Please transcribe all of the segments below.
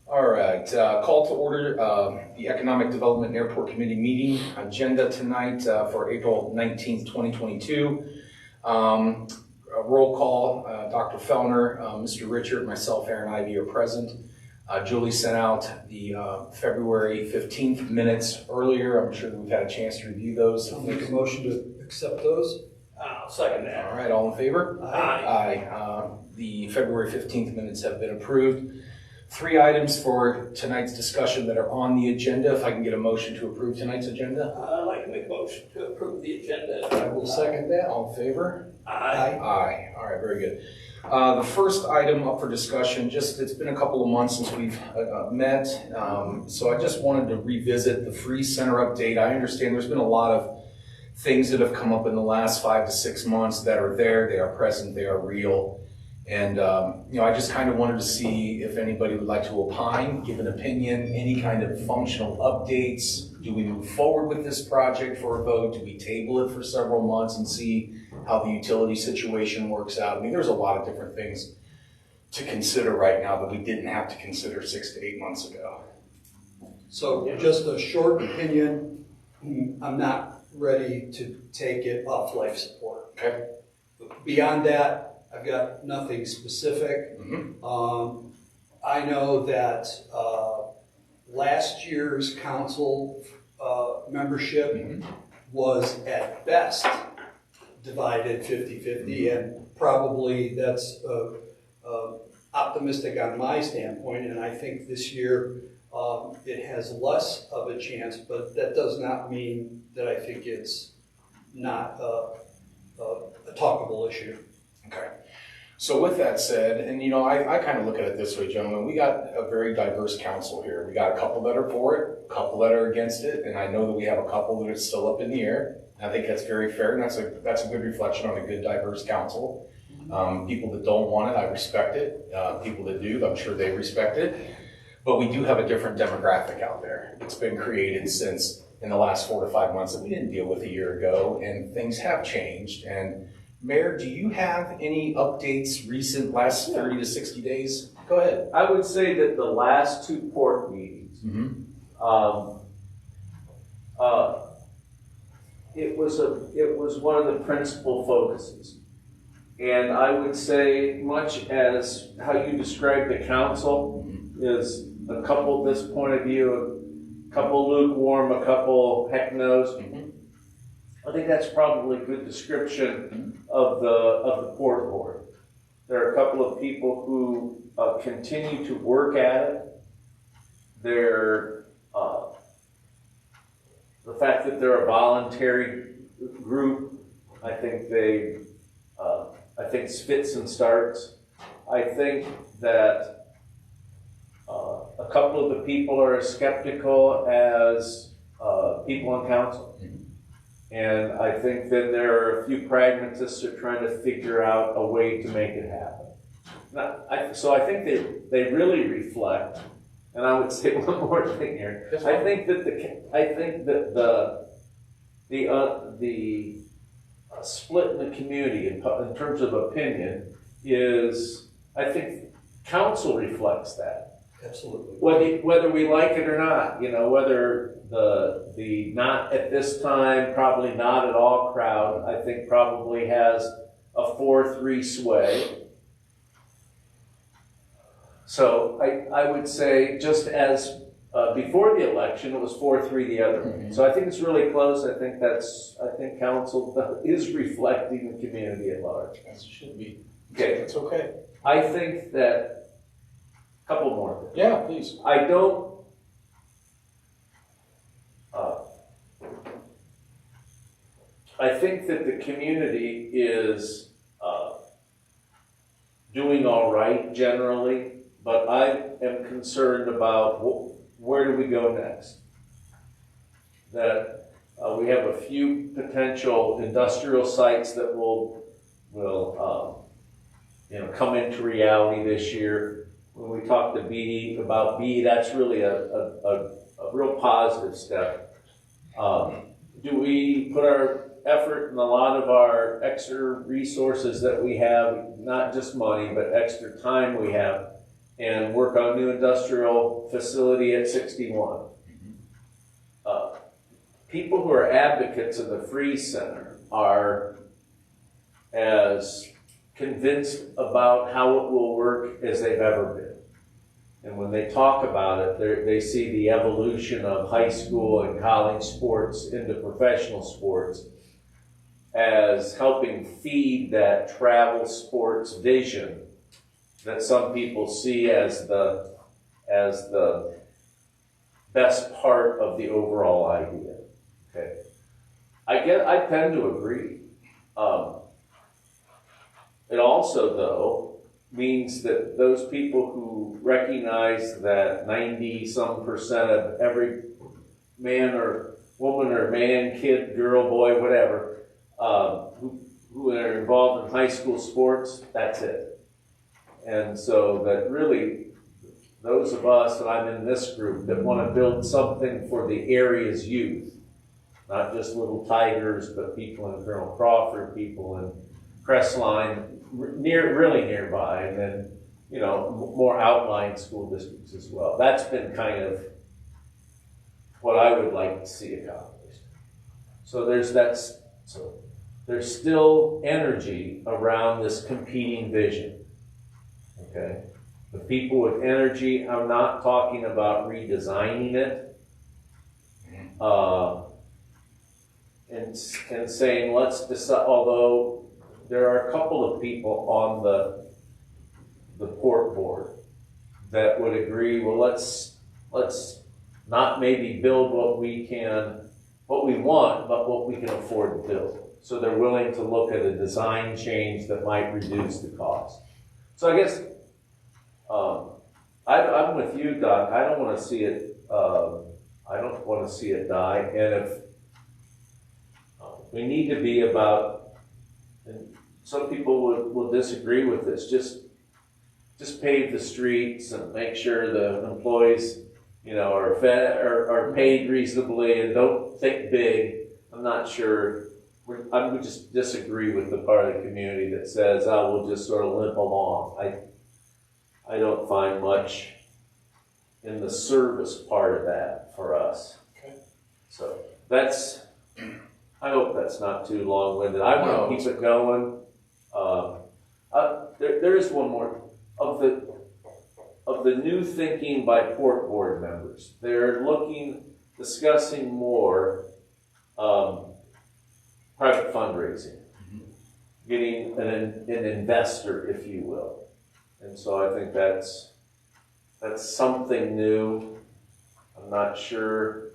All right, call to order the Economic Development and Airport Committee meeting agenda tonight for April 19th, 2022. A roll call, Dr. Fellner, Mr. Richard, myself, Aaron Ivey are present. Julie sent out the February 15th minutes earlier. I'm sure that we've had a chance to review those. I'll make a motion to accept those. I'll second that. All right, all in favor? Aye. Aye. The February 15th minutes have been approved. 3 items for tonight's discussion that are on the agenda. If I can get a motion to approve tonight's agenda. I'd like to make a motion to approve the agenda. I will second that. All in favor? Aye. Aye. All right, very good. The first item up for discussion, it's been a couple of months since we've met, so I just wanted to revisit the free center update. I understand there's been a lot of things that have come up in the last 5 to 6 months that are there, they are present, they are real. And, I just kind of wanted to see if anybody would like to opine, give an opinion, any kind of functional updates. Do we move forward with this project for a vote? Do we table it for several months and see how the utility situation works out? I mean, there's a lot of different things to consider right now that we didn't have to consider 6 to 8 months ago. So just a short opinion, I'm not ready to take it off life support. Okay. Beyond that, I've got nothing specific. Mm-hmm. I know that last year's council membership was at best divided 50-50, and probably that's optimistic on my standpoint, and I think this year it has less of a chance, but that does not mean that I think it's not a talkable issue. Okay. So with that said, and I kind of look at it this way, gentlemen, we got a very diverse council here. We got a couple that are for it, a couple that are against it, and I know that we have a couple that are still up in the air. I think that's very fair, and that's a good reflection on a good diverse council. People that don't want it, I respect it. People that do, I'm sure they respect it. But we do have a different demographic out there. It's been created since in the last 4 to 5 months that we didn't deal with a year ago, and things have changed. And Mayor, do you have any updates recent last 30 to 60 days? Go ahead. I would say that the last 2 port meetings, it was one of the principal focuses. And I would say, much as how you described the council, is a couple this point of view, a couple lukewarm, a couple heck no's. I think that's probably a good description of the port board. There are a couple of people who continue to work at it. The fact that they're a voluntary group, I think fits and starts. I think that a couple of the people are as skeptical as people on council. And I think then there are a few pragmatists who are trying to figure out a way to make it happen. So I think they really reflect. And I would say one more thing here. I think that the split in the community in terms of opinion is, I think, council reflects that. Absolutely. Whether we like it or not, whether the not at this time, probably not at all crowd, I think probably has a 4-3 sway. So I would say, just as before the election, it was 4-3 the other way. So I think it's really close. I think council is reflecting the community at large. As it should be. Okay. That's okay. I think that, couple more things. Yeah, please. I think that the community is doing all right generally, but I am concerned about where do we go next. That we have a few potential industrial sites that will come into reality this year. When we talk to BD about B, that's really a real positive step. Do we put our effort and a lot of our extra resources that we have, not just money, but extra time we have, and work on a new industrial facility at 61. People who are advocates of the Free Center are as convinced about how it will work as they've ever been. And when they talk about it, they see the evolution of high school and college sports into professional sports as helping feed that travel sports vision that some people see as the best part of the overall idea. Okay, I tend to agree. It also, though, means that those people who recognize that 90-some% of every man or woman or man, kid, girl, boy, whatever, who are involved in high school sports, that's it. And so that really, those of us, and I'm in this group, that want to build something for the area's youth, not just Little Tigers, but people in Colonel Crawford, people in Crestline, really nearby, and then, you know, more outlying school districts as well. That's been kind of what I would like to see accomplished. So there's still energy around this competing vision. Okay? The people with energy, I'm not talking about redesigning it. And saying, let's decide, although there are a couple of people on the port board that would agree, well, let's not maybe build what we want, but what we can afford to build. So they're willing to look at a design change that might reduce the cost. So I guess I'm with you, Doc. I don't want to see it. I don't want to see it die. And if we need to be about, and some people will disagree with this, just pave the streets and make sure the employees, you know, are fed are paid reasonably and don't think big. I'm not sure. I would just disagree with the part of the community that says, "Oh, we'll just sort of limp along." I don't find much in the service part of that for us. Okay. So that's. I hope that's not too long-winded. I want to keep it going. There is one more of the new thinking by port board members. They're discussing more private fundraising, getting an investor, if you will. And so I think that's something new. I'm not sure.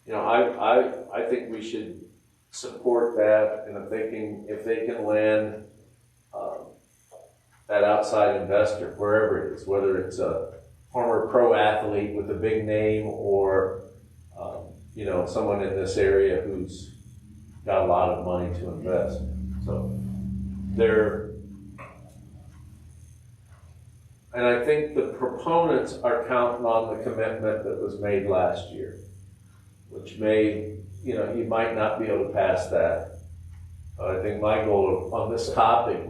You know, I think we should support that, and if they can land that outside investor, wherever it is, whether it's a former pro athlete with a big name or you know, someone in this area who's got a lot of money to invest. So and I think the proponents are counting on the commitment that was made last year, which may, you know, you might not be able to pass that. I think my goal on this topic,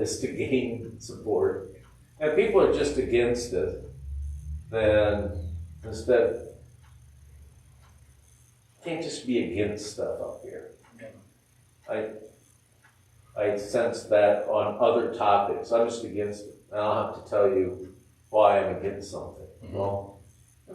is to gain support. And if people are just against it, then instead, can't just be against stuff up here. I sense that on other topics. I'm just against it. And I'll have to tell you why I'm against something. Well,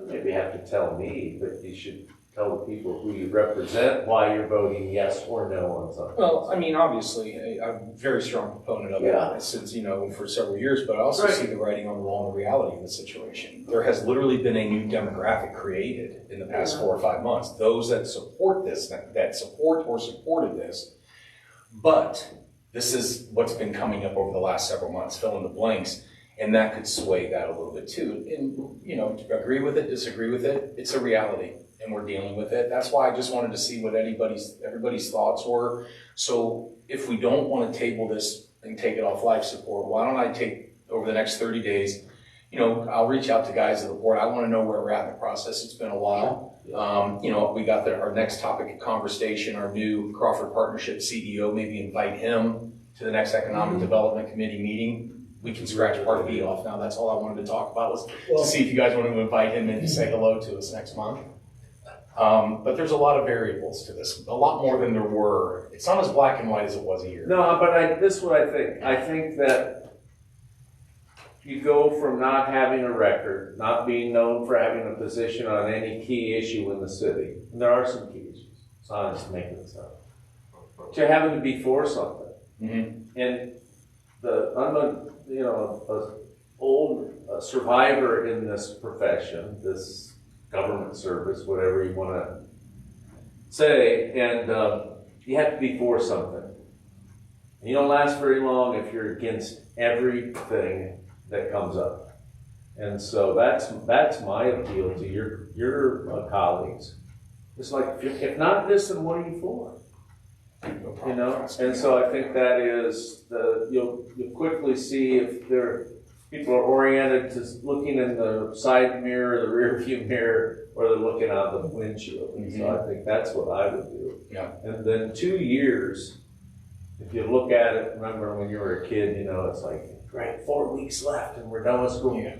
maybe you have to tell me, but you should tell the people who you represent why you're voting yes or no on something. Well, I mean, obviously, I'm a very strong proponent of it since, you know, for several years, but I also see the writing on the wall and the reality of the situation. There has literally been a new demographic created in the past 4 or 5 months. Those that support this, that support or supported this, but this is what's been coming up over the last several months, fill in the blanks, and that could sway that a little bit too. And, you know, agree with it, disagree with it, it's a reality. And we're dealing with it. That's why I just wanted to see what everybody's thoughts were. So if we don't want to table this and take it off life support, why don't I take over the next 30 days, you know, I'll reach out to guys at the board. I want to know where we're at in the process. It's been a while. We got our next topic of conversation, our new Crawford Partnership CEO, maybe invite him to the next Economic Development Committee meeting. We can scratch part B off now. That's all I wanted to talk about, was to see if you guys want to invite him in to say hello to us next month. But there's a lot of variables to this, a lot more than there were. It's not as black and white as it was a year ago. No, but this is what I think. I think that you go from not having a record, not being known for having a position on any key issue in the city, and there are some key issues, it's not just making this up, to having to be for something. Mm-hmm. And I'm a old survivor in this profession, this government service, whatever you want to say, and you have to be for something. And you don't last very long if you're against everything that comes up. And so that's my appeal to your colleagues. It's like, if not this, then what are you for? No problem. You know, and so I think that is you'll quickly see if people are oriented to looking in the side mirror, the rear view mirror, or they're looking out the windshield. And so I think that's what I would do. Yeah. And then 2 years, if you look at it, remember when you were a kid, it's like, great, 4 weeks left and we're done with school. Yeah.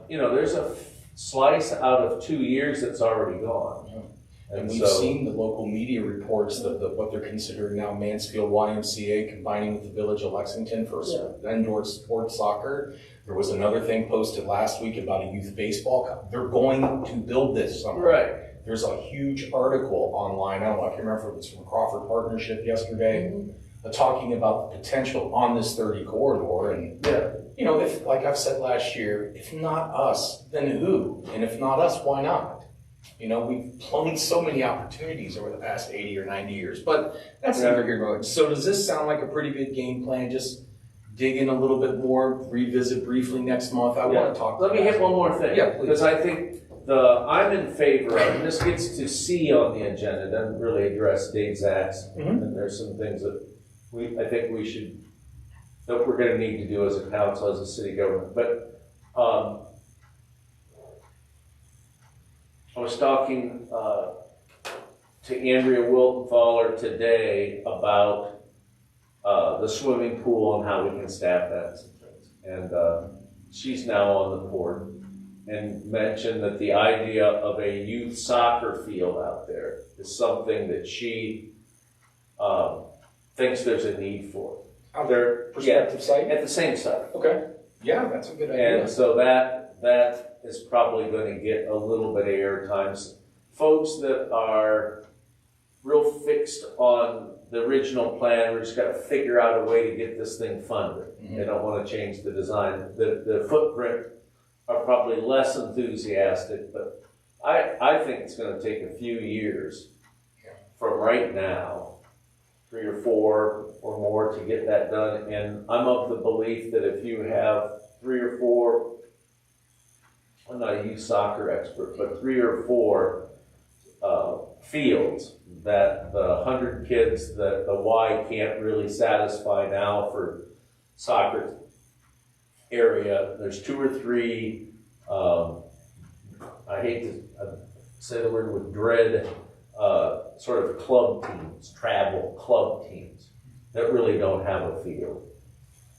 There's a slice out of 2 years that's already gone. Yeah. And And we've so, seen the local media reports that what they're considering now, Mansfield YMCA combining with the Village of Lexington for indoor sports soccer. There was another thing posted last week about a youth baseball. They're going to build this somewhere. right. There's a huge article online, I don't know if you remember, it was from Crawford Partnership yesterday, talking about the potential on this 30 corridor. And, Yeah. if, like I've said last year, if not us, then who? And if not us, why not? We've blown so many opportunities over the past 80 or 90 years, but that's neither here nor there. So does this sound like a pretty good game plan? Just dig in a little bit more, revisit briefly next month. I want to talk. Let me hit one more thing. Yeah, please. Because I think I'm in favor of, and this gets to C on the agenda, doesn't really address Dave's acts. And there's some things that I think that we're going to need to do as a council, as a city government. But I was talking to Andrea Wilton-Faller today about the swimming pool and how we can staff that and some things. And she's now on the board, and mentioned that the idea of a youth soccer field out there is something that she thinks there's a need for. Out there, prospective site? At the same site. Okay. Yeah, that's a good idea. And so that is probably going to get a little bit of airtime. Folks that are real fixed on the original plan, we're just got to figure out a way to get this thing funded. They don't want to change the design. The footprint are probably less enthusiastic, but I think it's going to take a few years from right now, 3 or 4 or more, to get that done. And I'm of the belief that if you have 3 or 4, I'm not a youth soccer expert, but 3 or 4 fields that the 100 kids that the Y can't really satisfy now for soccer area, there's 2 or 3, I hate to say the word with dread, sort of club teams, travel club teams that really don't have a field.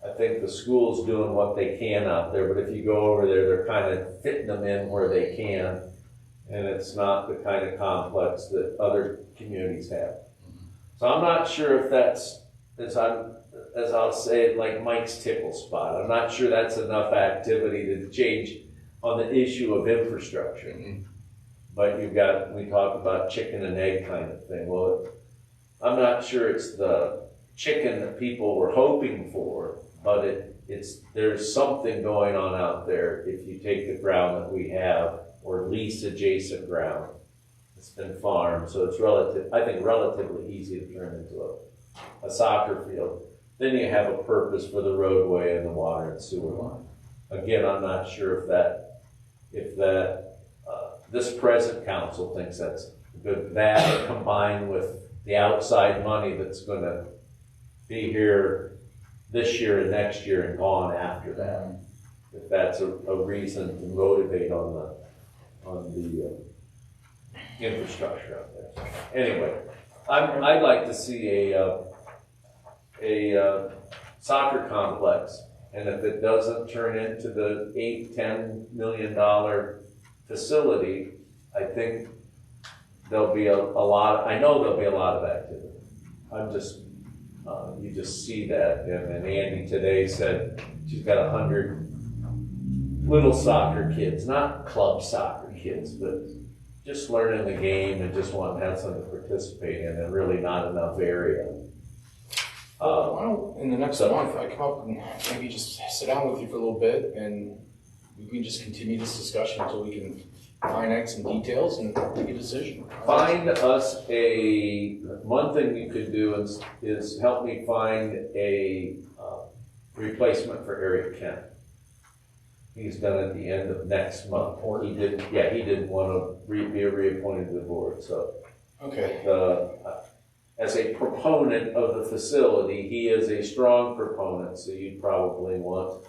I think the school's doing what they can out there, but if you go over there, they're kind of fitting them in where they can, and it's not the kind of complex that other communities have. So I'm not sure if that's, as I'll say it, like Mike's tickle spot. I'm not sure that's enough activity to change on the issue of infrastructure. But we talk about chicken and egg kind of thing. Well, I'm not sure it's the chicken that people were hoping for, but there's something going on out there if you take the ground that we have, or lease adjacent ground. It's been farmed, so it's relatively easy to turn into a soccer field. Then you have a purpose for the roadway and the water and sewer line. Again, I'm not sure if this present council thinks that's good. That combined with the outside money that's going to be here this year and next year and gone after that. If that's a reason to motivate on on the infrastructure out there. Anyway, I'd like to see a soccer complex, and if it doesn't turn into the $8-10 million facility, I think there'll be a lot. I know there'll be a lot of activity. I'm just you just see that, and Andy today said she's got 100 little soccer kids, not club soccer kids, but just learning the game and just wanting to have something to participate in, and really not enough area. Why don't, in the next month, I come up and maybe just sit down with you for a little bit, and we can just continue this discussion until we can find out some details and make a decision. Find us one thing you could do is help me find a replacement for Eric Kent. He's done at the end of next month. He didn't want to be reappointed to the board, so. Okay. As a proponent of the facility, he is a strong proponent, so you'd probably want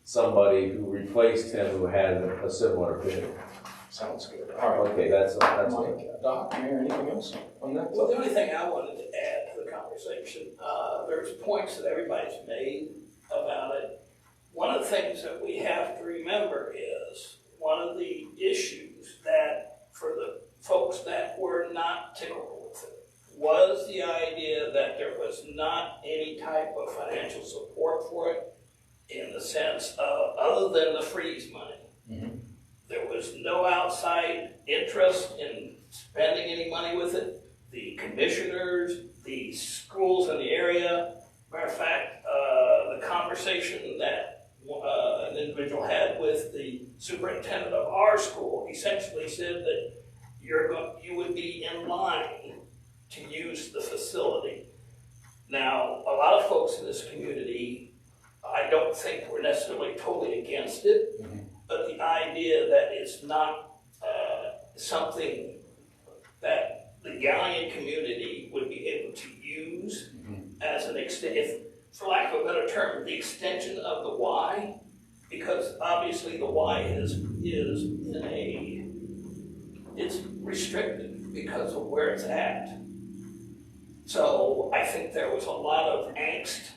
somebody who replaced him who had a similar opinion. Sounds good. All right. Okay, that's Mike, Doc, Mayor, anything else on that? Well, the only thing I wanted to add to the conversation, there's points that everybody's made about it. One of the things that we have to remember is one of the issues that for the folks that were not tickled with it was the idea that there was not any type of financial support for it in the sense of, other than the freeze money. Mm-hmm. There was no outside interest in spending any money with it. The commissioners, the schools in the area, matter of fact, the conversation that an individual had with the superintendent of our school essentially said that you would be in line to use the facility. Now, a lot of folks in this community, I don't think were necessarily totally against it, Mm-hmm. but the idea that it's not something that the Gallion community would be able to use as an extent, for lack of a better term, the extension of the Y, because obviously the Y is it's restricted because of where it's at. So I think there was a lot of angst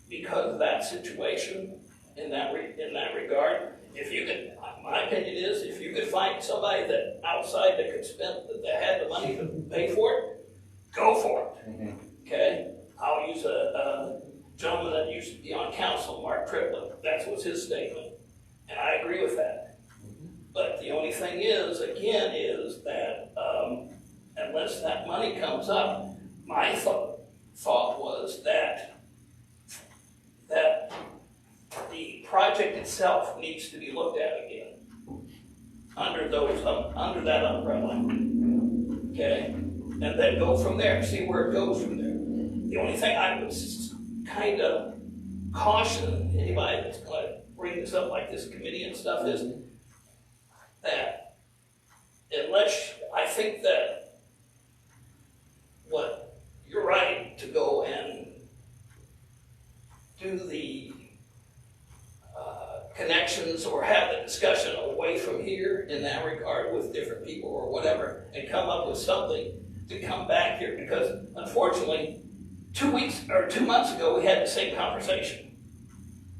because of that situation in that regard. If you could, my opinion is, if you could find somebody that outside that could spend, that had the money to pay for it, go for it. Mm-hmm. Okay? I'll use a gentleman that used to be on council, Mark Triplett. That was his statement. And I agree with that. But the only thing is, again, is that unless that money comes up, my thought was that the project itself needs to be looked at again under that umbrella. Okay? And then go from there, see where it goes from there. The only thing I would kind of caution anybody that's going to bring this up like this committee and stuff is that unless, I think that what you're right to go and do the connections or have the discussion away from here in that regard with different people or whatever and come up with something to come back here, because unfortunately 2 months ago we had the same conversation.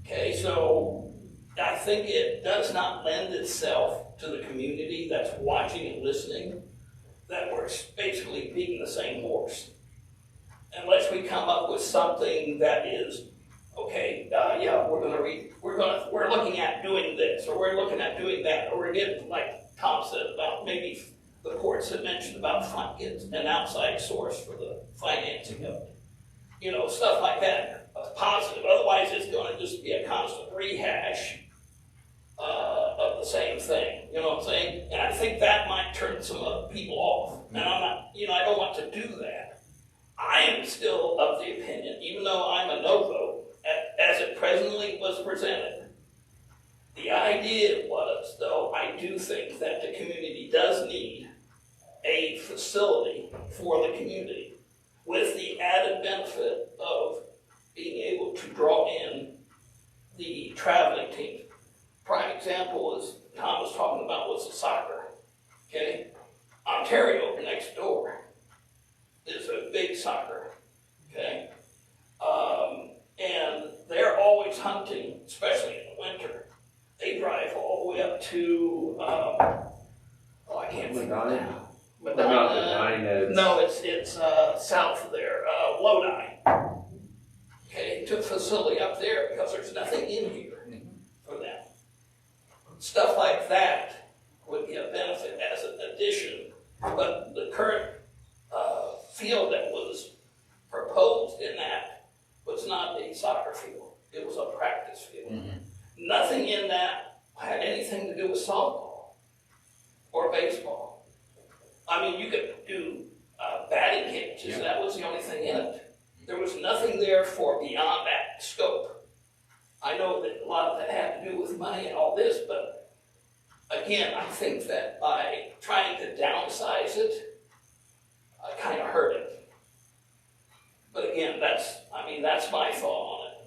Okay, so I think it does not lend itself to the community that's watching and listening that we're basically beating the same horse. Unless we come up with something that is, okay, we're looking at doing this, or we're looking at doing that, or we're getting, like Tom said, about maybe the courts had mentioned about getting an outside source for the financing of it. Stuff like that, positive. Otherwise, it's going to just be a constant rehash of the same thing. You know what I'm saying? And I think that might turn some other people off. And I'm not, I don't want to do that. I am still of the opinion, even though I'm a no vote, as it presently was presented, the idea was, though, I do think that the community does need a facility for the community with the added benefit of being able to draw in the traveling team. Prime example is Tom was talking about was the soccer. Okay? Ontario next door is a big soccer, okay? And they're always hunting, especially in the winter. They drive all the way up to, I can't think of it now. Not Medina. No, it's south of there, Lodi. Okay, took a facility up there because there's nothing in here for them. Stuff like that would be a benefit as an addition, but the current field that was proposed in that was not a soccer field. It was a practice field. Nothing in that had anything to do with softball or baseball. I mean, you could do batting cages. That was the only thing in it. There was nothing there for beyond that scope. I know that a lot of that had to do with money and all this, but again, I think that by trying to downsize it, I kind of hurt it. But again, that's my thought on it.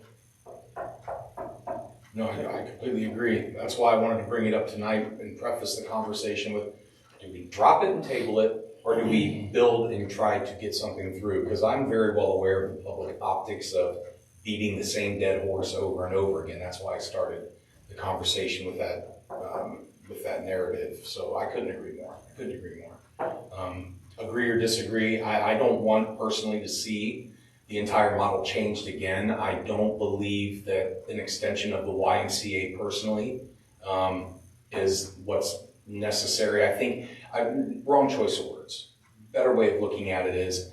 No, I completely agree. That's why I wanted to bring it up tonight and preface the conversation with, do we drop it and table it, or do we build and try to get something through? Because I'm very well aware of the public optics of beating the same dead horse over and over again. That's why I started the conversation with that narrative. So I couldn't agree more. Agree or disagree, I don't want personally to see the entire model changed again. I don't believe that an extension of the YMCA personally is what's necessary. I think, wrong choice of words. Better way of looking at it is,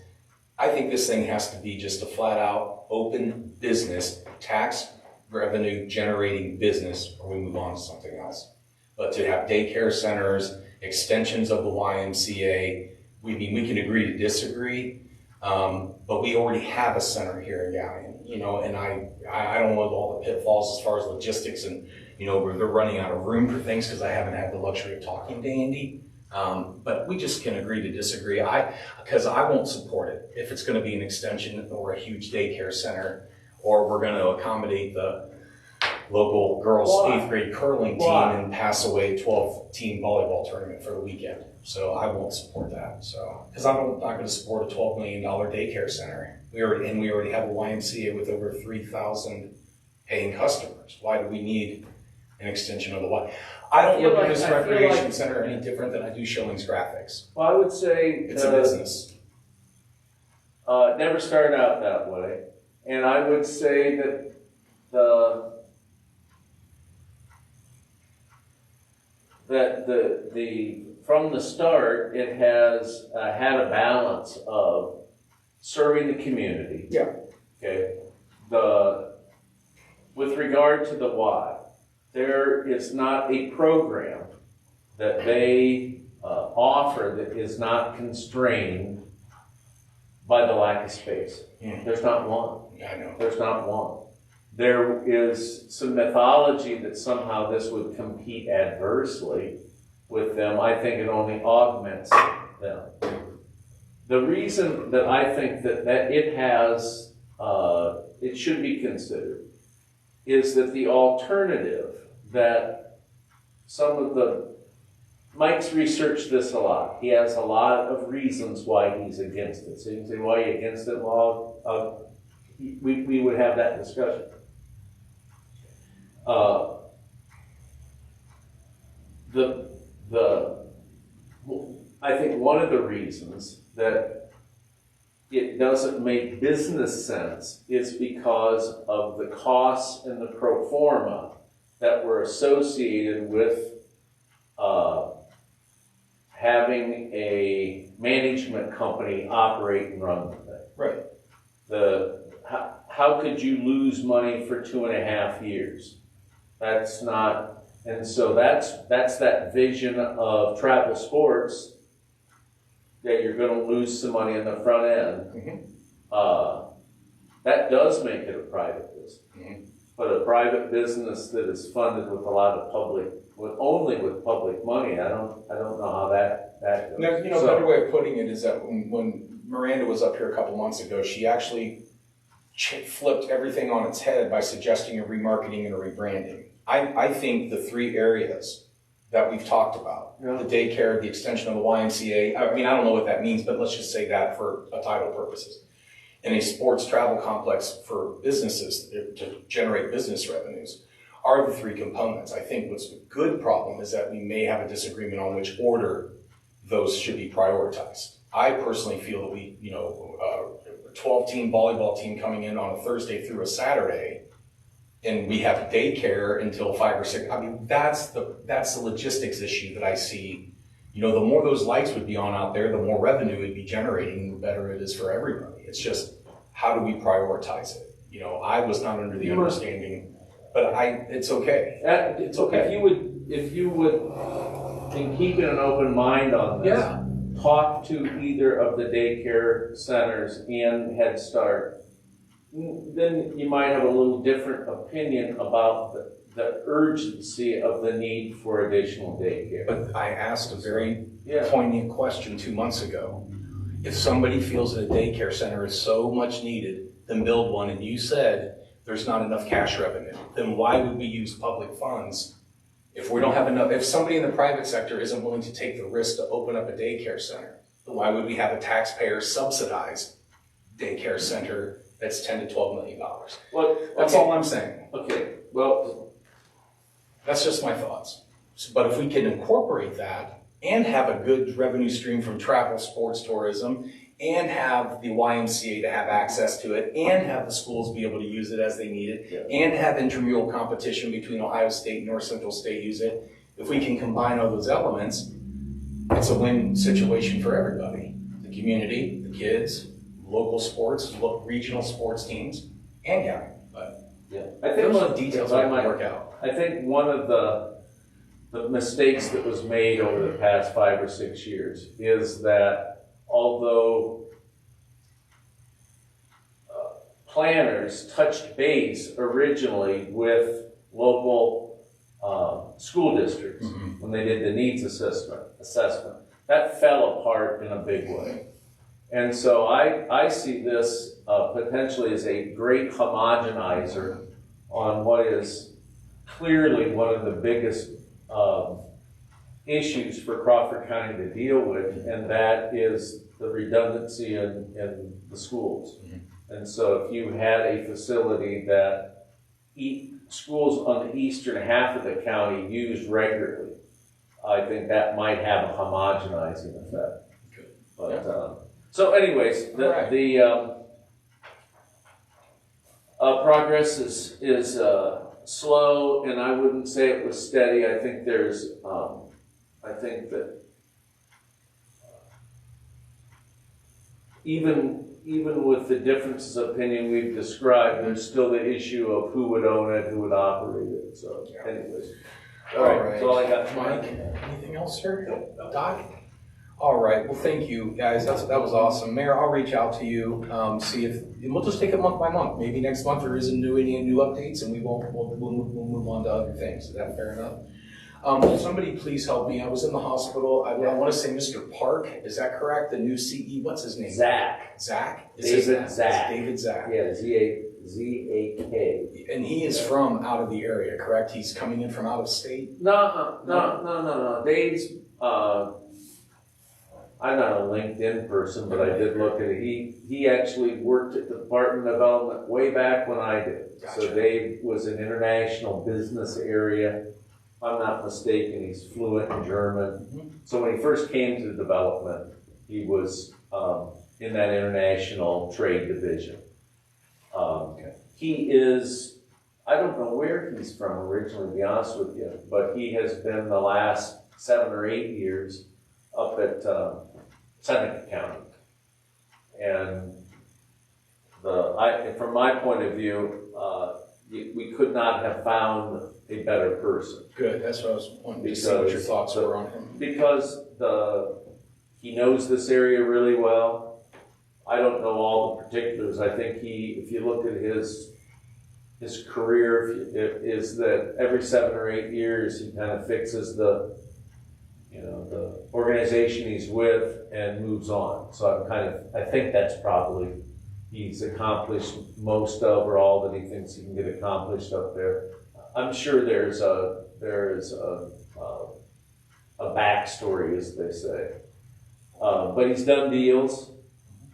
I think this thing has to be just a flat out open business, tax revenue generating business, or we move on to something else. But to have daycare centers, extensions of the YMCA, we can agree to disagree, but we already have a center here in Galion, and I don't know all the pitfalls as far as logistics and, where they're running out of room for things because I haven't had the luxury of talking to Andy. But we just can agree to disagree. Because I won't support it if it's going to be an extension or a huge daycare center, or we're going to accommodate the local girls' 8th grade curling team and pass away 12-team volleyball tournament for the weekend. So I won't support that. So because I'm not going to support a $12 million daycare center. We already have a YMCA with over 3,000 paying customers. Why do we need an extension of the Y? I don't look at this recreation center any different than I do Schilling's Graphics. Well, I would say It's a business. It never started out that way, and I would say that from the start, it has had a balance of serving the community. Yeah. Okay. With regard to the Y, there is not a program that they offer that is not constrained by the lack of space. There's not one. Yeah, I know. There's not one. There is some mythology that somehow this would compete adversely with them. I think it only augments them. The reason that I think that it has, it should be considered, is that the alternative that Mike's researched this a lot. He has a lot of reasons why he's against it. So you can say, why are you against it? Well, we would have that discussion. I think one of the reasons that it doesn't make business sense is because of the costs and the pro forma that were associated with having a management company operate and run the thing. Right. How could you lose money for 2.5 years? That's not, and so that's that vision of travel sports, that you're going to lose some money in the front end. That does make it a private business. But a private business that is funded with a lot of only with public money, I don't know how that goes. Now, a better way of putting it is that when Miranda was up here a couple months ago, she actually flipped everything on its head by suggesting a remarketing and a rebranding. I think the three areas that we've talked about. Yeah. The daycare, the extension of the YMCA, I mean, I don't know what that means, but let's just say that for title purposes. And a sports travel complex for businesses to generate business revenues are the three components. I think what's a good problem is that we may have a disagreement on which order those should be prioritized. I personally feel that we, a 12-team volleyball team coming in on a Thursday through a Saturday, and we have daycare until 5 or 6. I mean, that's the logistics issue that I see. The more those lights would be on out there, the more revenue it'd be generating, the better it is for everybody. It's just, how do we prioritize it? I was not under the understanding, but it's okay. It's okay. If you would, in keeping an open mind on this, Yeah. talk to either of the daycare centers and Head Start, then you might have a little different opinion about the urgency of the need for additional daycare. But I asked a very Yeah. poignant question 2 months ago. If somebody feels that a daycare center is so much needed, then build one, and you said there's not enough cash revenue, then why would we use public funds if we don't have enough? If somebody in the private sector isn't willing to take the risk to open up a daycare center, then why would we have a taxpayer subsidized daycare center that's $10 to $12 million? Well, That's all I'm saying. Okay, well, That's just my thoughts. But if we can incorporate that and have a good revenue stream from travel, sports, tourism, and have the YMCA to have access to it, and have the schools be able to use it as they need it, and have intramural competition between Ohio State and North Central State use it, if we can combine all those elements, it's a win situation for everybody. The community, the kids, local sports, regional sports teams, and county. But yeah. there's a lot of details I might work out. I think one of the mistakes that was made over the past 5 or 6 years is that although planners touched base originally with local school districts when they did the needs assessment, that fell apart in a big way. And so I see this potentially as a great homogenizer on what is clearly one of the biggest issues for Crawford County to deal with, and that is the redundancy in the schools. And so if you had a facility that schools on the eastern half of the county used regularly, I think that might have a homogenizing effect. But, so anyways, the progress is slow, and I wouldn't say it was steady. I think I think that even with the differences of opinion we've described, there's still the issue of who would own it, who would operate it. So, anyways, all right. That's all I got. Mike, anything else, sir? Doc? All right. Well, thank you, guys. That was awesome. Mayor, I'll reach out to you, see if, and we'll just take it month by month. Maybe next month there isn't any new updates, and we'll move on to other things. Is that fair enough? Will somebody please help me? I was in the hospital. I want to say Mr. Park. Is that correct? The new CE. What's his name? Zach. Zach? David Zach. David Zach. Yeah, Z-A-K. And he is from out of the area, correct? He's coming in from out of state? No. Dave's, I'm not a LinkedIn person, but I did look at it. He actually worked at the Department of Development way back when I did. Gotcha. So Dave was an international business area. If I'm not mistaken, he's fluent in German. So when he first came to the development, he was in that international trade division. He is, I don't know where he's from originally, to be honest with you, but he has been the last 7 or 8 years up at Seneca County. And from my point of view, we could not have found a better person. Good. That's what I was wanting to see what your thoughts were on him. Because he knows this area really well. I don't know all the particulars. I think if you look at his career, is that every 7 or 8 years he kind of fixes the organization he's with and moves on. So I think that's probably he's accomplished most of or all that he thinks he can get accomplished up there. I'm sure there's a a backstory, as they say. But he's done deals.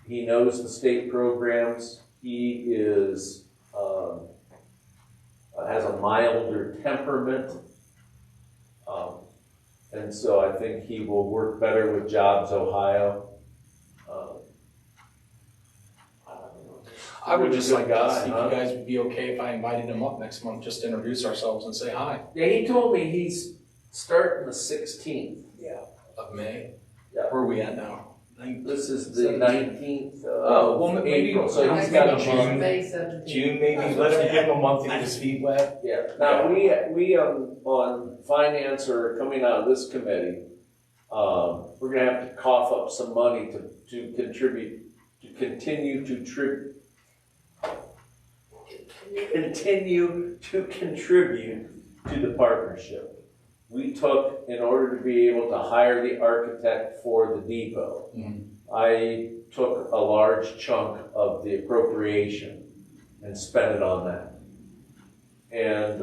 He knows the state programs. He is has a milder temperament. And so I think he will work better with Jobs Ohio. I would just like to guy, see if huh? you guys would be okay if I invited him up next month, just to introduce ourselves and say hi. Yeah, he told me he's starting the 16th. Of May? Yeah. Where are we at now? This is the 19th Oh, well, of maybe- April, so he's got a month. May 17th. June maybe, let him give him a month to get his feet wet. Yeah, now we on finance are coming out of this committee, we're gonna have to cough up some money to contribute, to continue to contribute to the partnership. We took, in order to be able to hire the architect for the depot, I took a large chunk of the appropriation and spent it on that. And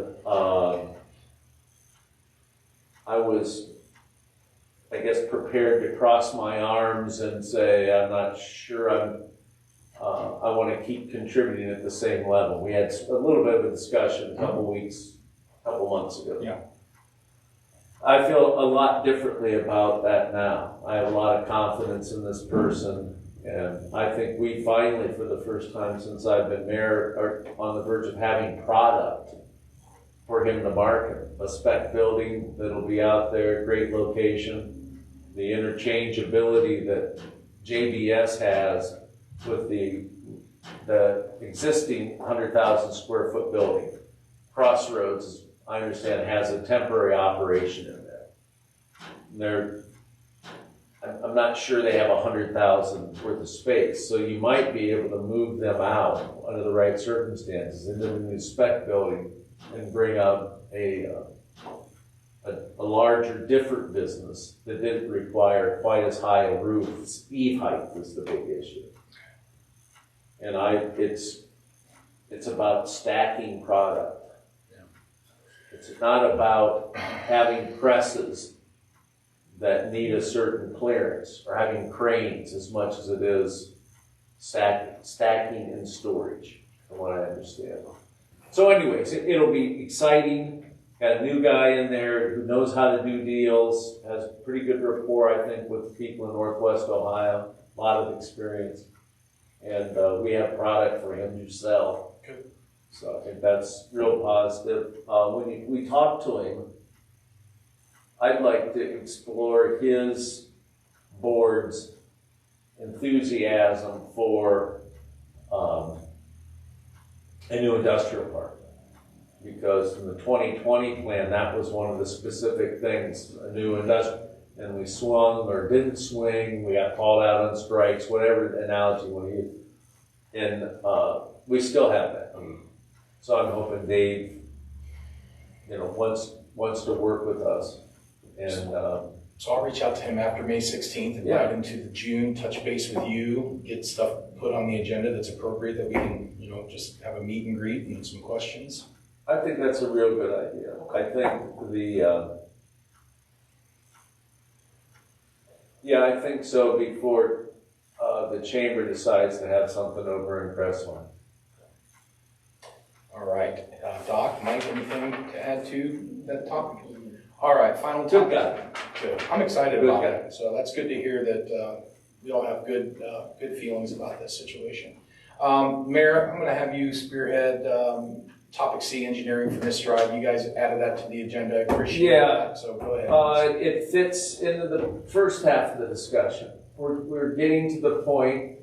I was, I guess, prepared to cross my arms and say, I'm not sure I want to keep contributing at the same level. We had a little bit of a discussion a couple months ago. Yeah. I feel a lot differently about that now. I have a lot of confidence in this person, and I think we finally, for the first time since I've been mayor, are on the verge of having product for him to market. A spec building that'll be out there, great location, the interchangeability that JBS has with the existing 100,000 square foot building. Crossroads, I understand, has a temporary operation in there. I'm not sure they have 100,000 worth of space, so you might be able to move them out under the right circumstances into the new spec building and bring up a larger, different business that didn't require quite as high a roof. Speed height was the big issue. And it's about stacking product. It's not about having presses that need a certain clearance or having cranes as much as it is stacking and storage, from what I understand. So anyways, it'll be exciting. Got a new guy in there who knows how to do deals, has pretty good rapport, I think, with people in Northwest Ohio, a lot of experience. And we have product for him to sell. Good. So I think that's real positive. When we talk to him, I'd like to explore his board's enthusiasm for a new industrial park. Because in the 2020 plan, that was one of the specific things, a new industrial. And we swung or didn't swing, we got called out on strikes, whatever analogy you want to use. And we still have that. So I'm hoping Dave, wants to work with us. And So I'll reach out to him after May 16th, invite him to the June, touch base with you, get stuff put on the agenda that's appropriate that we can, just have a meet and greet and some questions. I think that's a real good idea. I think I think so before the chamber decides to have something over in Crestline. All right, Doc, Mike, anything to add to that topic? All right, final Good topic. guy. Good. I'm excited Good about guy. it. So that's good to hear that we all have good feelings about this situation. Mayor, I'm going to have you spearhead topic C, engineering for this drive. You guys added that to the agenda. I appreciate that. So go ahead. It fits into the first half of the discussion. We're getting to the point.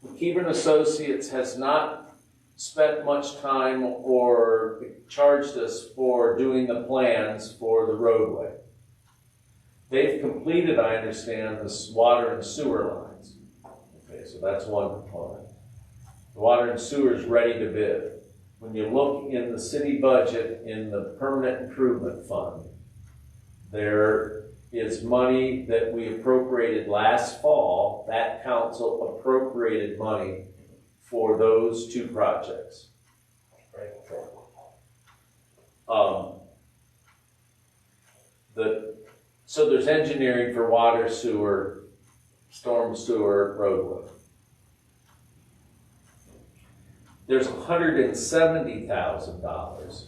McKeever & Associates has not spent much time or charged us for doing the plans for the roadway. They've completed, I understand, the water and sewer lines. Okay, so that's one component. The water and sewer is ready to bid. When you look in the city budget in the permanent improvement fund, there is money that we appropriated last fall. That council appropriated money for those two projects. so there's engineering for water, sewer, storm sewer, roadway. There's $170,000,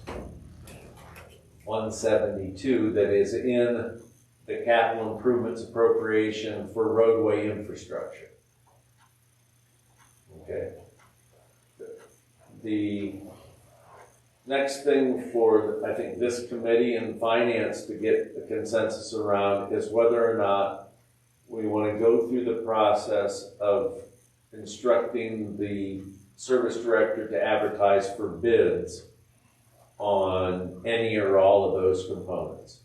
172, that is in the capital improvements appropriation for roadway infrastructure. Okay. The next thing for, I think, this committee and finance to get the consensus around is whether or not we want to go through the process of instructing the service director to advertise for bids on any or all of those components.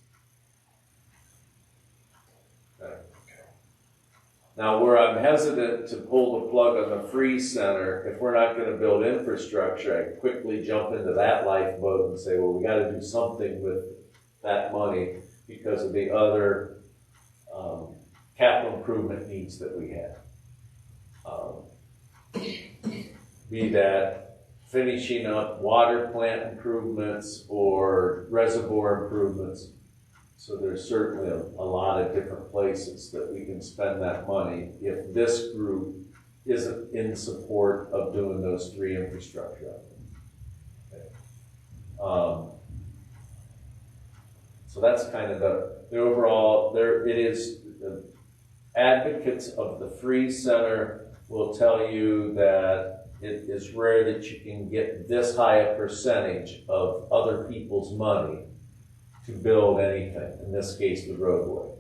Okay. Now, where I'm hesitant to pull the plug on the free center, if we're not going to build infrastructure, I quickly jump into that lifeboat and say, well, we got to do something with that money because of the other capital improvement needs that we have. Be that finishing up water plant improvements or reservoir improvements. So there's certainly a lot of different places that we can spend that money if this group isn't in support of doing those three infrastructure items. Okay. So that's kind of the overall, it is, the advocates of the free center will tell you that it is rare that you can get this high a percentage of other people's money to build anything, in this case the roadway.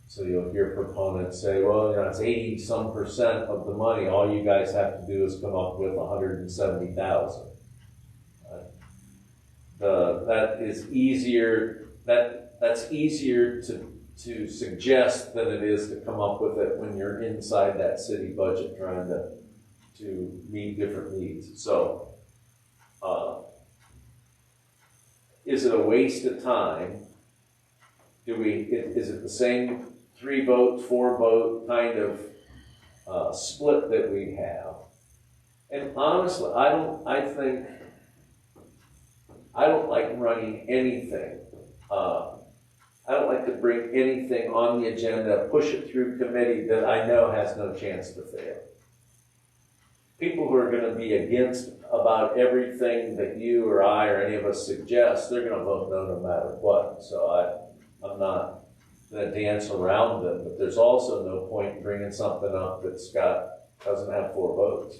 So you'll hear proponents say, well, it's 80-some% of the money, all you guys have to do is come up with $170,000. That is easier, that's easier to suggest than it is to come up with it when you're inside that city budget trying to meet different needs. So, is it a waste of time? Is it the same 3-vote, 4-vote kind of split that we have? And honestly, I don't like running anything. I don't like to bring anything on the agenda, push it through committee that I know has no chance to fail. People who are going to be against about everything that you or I or any of us suggest, they're going to vote no matter what. So I'm not going to dance around them, but there's also no point in bringing something up that doesn't have 4 votes.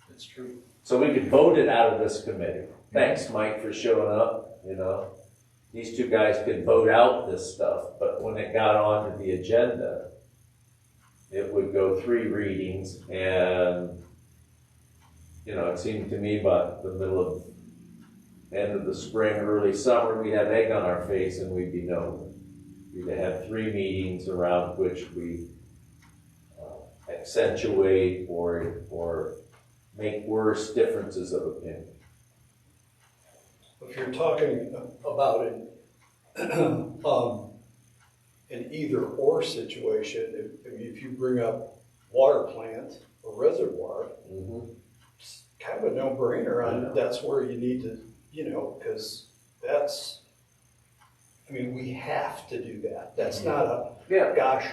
It's true. So we could vote it out of this committee. Thanks, Mike, for showing up. These two guys could vote out this stuff, but when it got onto the agenda, it would go 3 readings, and it seemed to me by the end of the spring, early summer, we'd have egg on our face and we'd be known. We'd have 3 meetings around which we accentuate or make worse differences of opinion. If you're talking about an either-or situation, if you bring up water plant or reservoir, it's kind of a no-brainer on that's where you need to, because we have to do that. That's not a, gosh,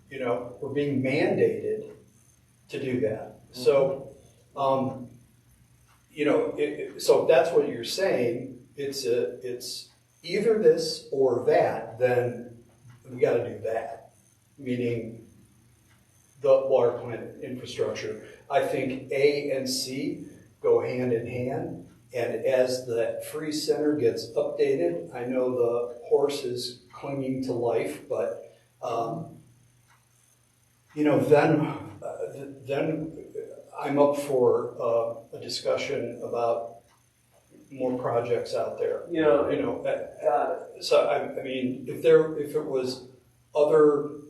we're being mandated to do that. So, so that's what you're saying. It's either this or that, then we got to do that. Meaning the water plant infrastructure. I think A and C go hand in hand. And as the free center gets updated, I know the horse is clinging to life, but then I'm up for a discussion about more projects out there. So if it was other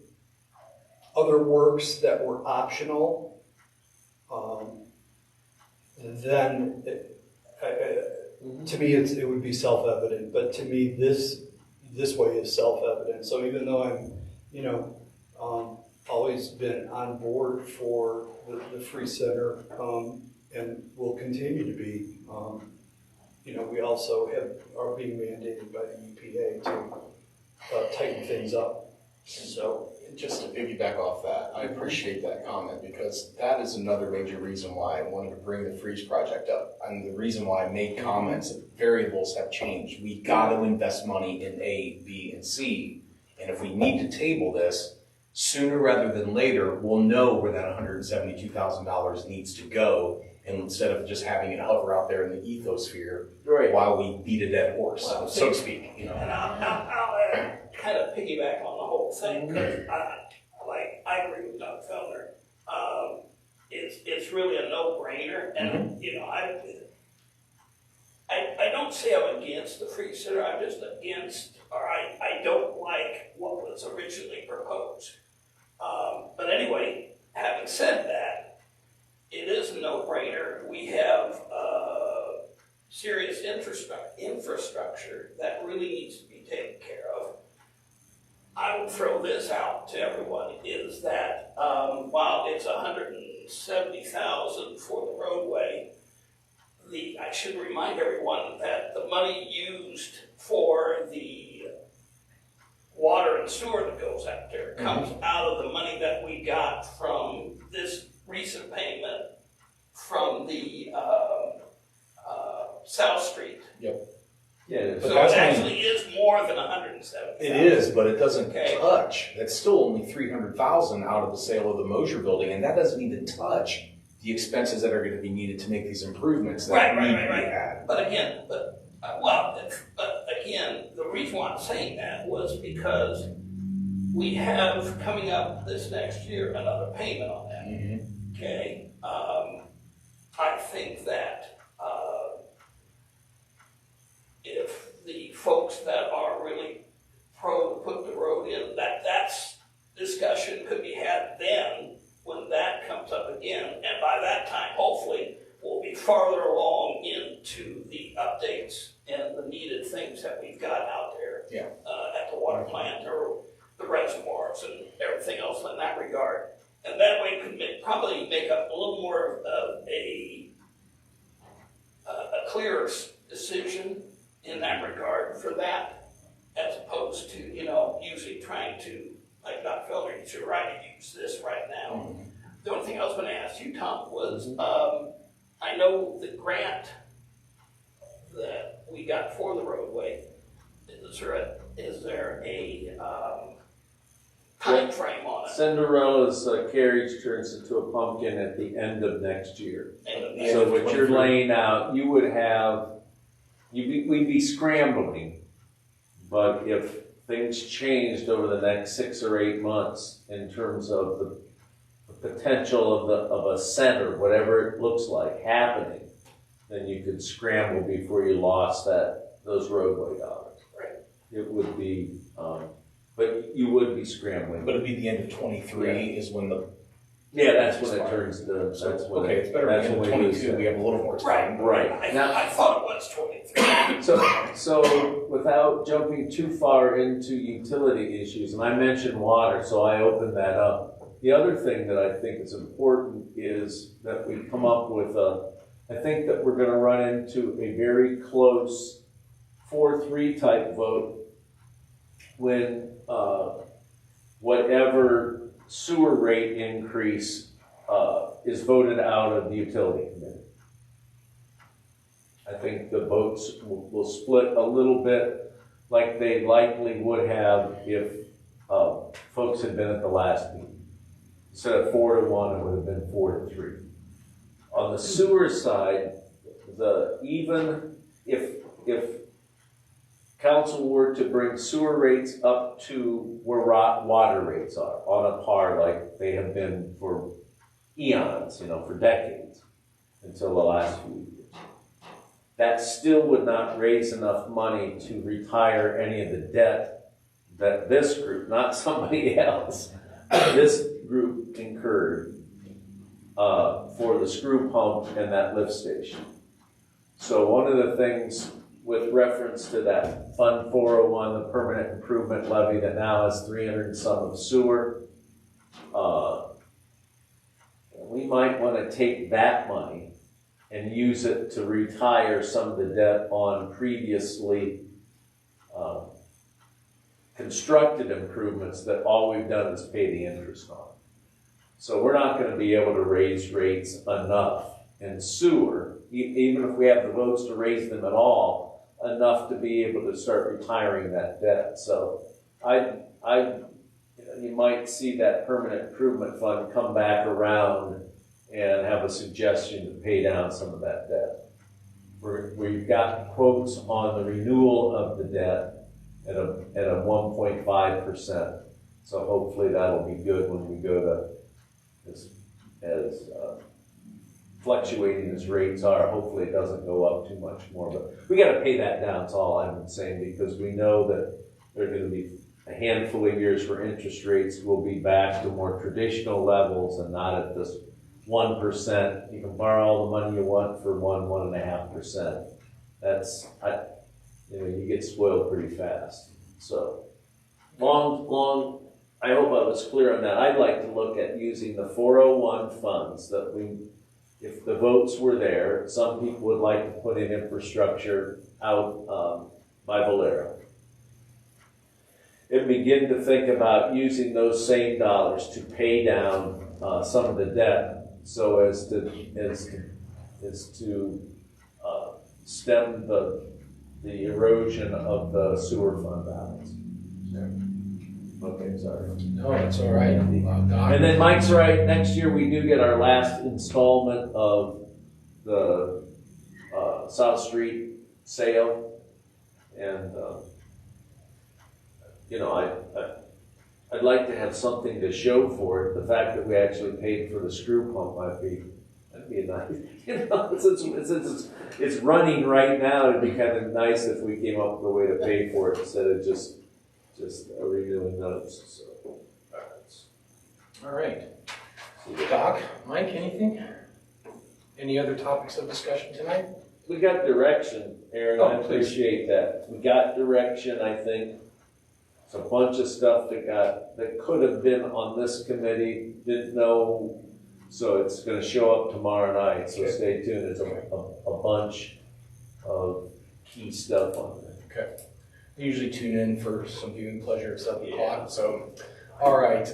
works that were optional, then to me it would be self-evident. But to me, this way is self-evident. So even though I'm always been on board for the free center and will continue to be. We also are being mandated by the EPA to tighten things up. So, Just to piggyback off that, I appreciate that comment because that is another major reason why I wanted to bring the freeze project up. And the reason why I made comments, variables have changed. We got to invest money in A, B, and C. And if we need to table this, sooner rather than later, we'll know where that $172,000 needs to go. And instead of just having it hover out there in the ethosphere Right. while we beat a dead horse, Well, so to speak, you know. and I'll kind of piggyback on the whole thing, because I agree with Doug Feller. It's really a no-brainer, and, you know, I don't say I'm against the freeze center, I'm just against, or I don't like what was originally proposed. But anyway, having said that, it is a no-brainer. We have serious infrastructure that really needs to be taken care of. I will throw this out to everyone, is that while it's $170,000 for the roadway, I should remind everyone that the money used for the water and sewer that goes out there comes out of the money that we got from this recent payment from the South Street. Yep. Yeah, But So it that's only- actually is more than 170,000. It is, but it doesn't Okay. touch. That's still only 300,000 out of the sale of the Mosier building, and that doesn't even touch the expenses that are going to be needed to make these improvements that Right, need right, to be right. had. But again, the reason why I'm saying that was because we have coming up this next year another payment on that. Okay, I think that if the folks that are really pro to put the road in, that's discussion could be had then when that comes up again, and by that time, hopefully, we'll be farther along into the updates and the needed things that we've got out there. Yeah. At the water plant or the reservoirs and everything else in that regard. And that way could probably make up a little more of a clearer decision in that regard for that, as opposed to, you know, usually trying to, like Dr. Felder, you're right to use this right now. The only thing I was going to ask you, Tom, was I know the grant that we got for the roadway, is there a time frame on it? Cinderella's carriage turns into a pumpkin at the end of next year. And Yeah. So what you're laying out, you would have, we'd be scrambling, but if things changed over the next 6 or 8 months in terms of the potential of a center, whatever it looks like, happening, then you could scramble before you lost those roadway dollars. Right. It would be, but you would be scrambling. But it'd be the end of 23 is when the, Yeah, that's when it turns to, that's when. okay, it's better at that's the end of when we lose 22, we it. have a little more time. Right. I Now, thought it was 23. so without jumping too far into utility issues, and I mentioned water, so I opened that up. The other thing that I think is important is that we come up with I think that we're gonna run into a very close 4-3 type vote when whatever sewer rate increase is voted out of the utility committee. I think the votes will split a little bit like they likely would have if folks had been at the last meeting. Instead of 4-1, it would have been 4-3. On the sewer side, even if council were to bring sewer rates up to where water rates are, on a par like they have been for eons, for decades, until the last few years, that still would not raise enough money to retire any of the debt that this group, not somebody else, this group incurred for the screw pump and that lift station. So one of the things with reference to that Fund 401, the permanent improvement levy that now has 300 and some of sewer, we might want to take that money and use it to retire some of the debt on previously constructed improvements that all we've done is pay the interest on. So we're not gonna be able to raise rates enough in sewer, even if we have the votes to raise them at all, enough to be able to start retiring that debt. So you might see that permanent improvement fund come back around and have a suggestion to pay down some of that debt. We've got quotes on the renewal of the debt at a 1.5%. So hopefully that'll be good when we go to, as fluctuating as rates are, hopefully it doesn't go up too much more. But we gotta pay that down, that's all I've been saying, because we know that there are gonna be a handful of years where interest rates will be back to more traditional levels and not at this 1%. You can borrow all the money you want for 1.5%. You get spoiled pretty fast. So, I hope I was clear on that. I'd like to look at using the 401 funds that if the votes were there, some people would like to put in infrastructure out by Valero. And begin to think about using those same dollars to pay down some of the debt, so as to stem the erosion of the sewer fund balance. Okay, sorry. No, that's all right. Doc? And then Mike's right, next year we do get our last installment of the South Street sale. And, I'd like to have something to show for it. The fact that we actually paid for the screw pump that'd be nice. Since it's running right now, it'd be kind of nice if we came up with a way to pay for it instead of just renewing notes. So, All right. Doc, Mike, anything? Any other topics of discussion tonight? we got direction, Aaron. I Oh, please. appreciate that. We got direction, I think. It's a bunch of stuff that could have been on this committee, didn't know, so it's gonna show up tomorrow night, so Okay. stay tuned. It's a bunch of key stuff on there. Okay. I usually tune in for some viewing pleasure at 7 o'clock, so. All right,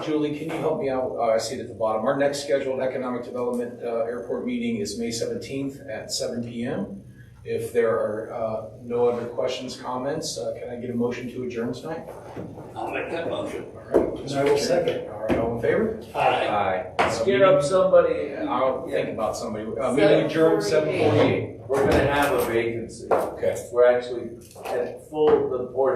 Julie, can you help me out? I see it at the bottom. Our next scheduled economic development airport meeting is May 17th at 7 p.m. If there are no other questions, comments, can I get a motion to adjourn tonight? I'll make that motion. All right. And I will second. All right, all in favor? Aye. Aye. Scare up somebody. I'll think about somebody. Meeting adjourned 7:48. We're gonna have a vacancy. Okay. We're actually at full, the board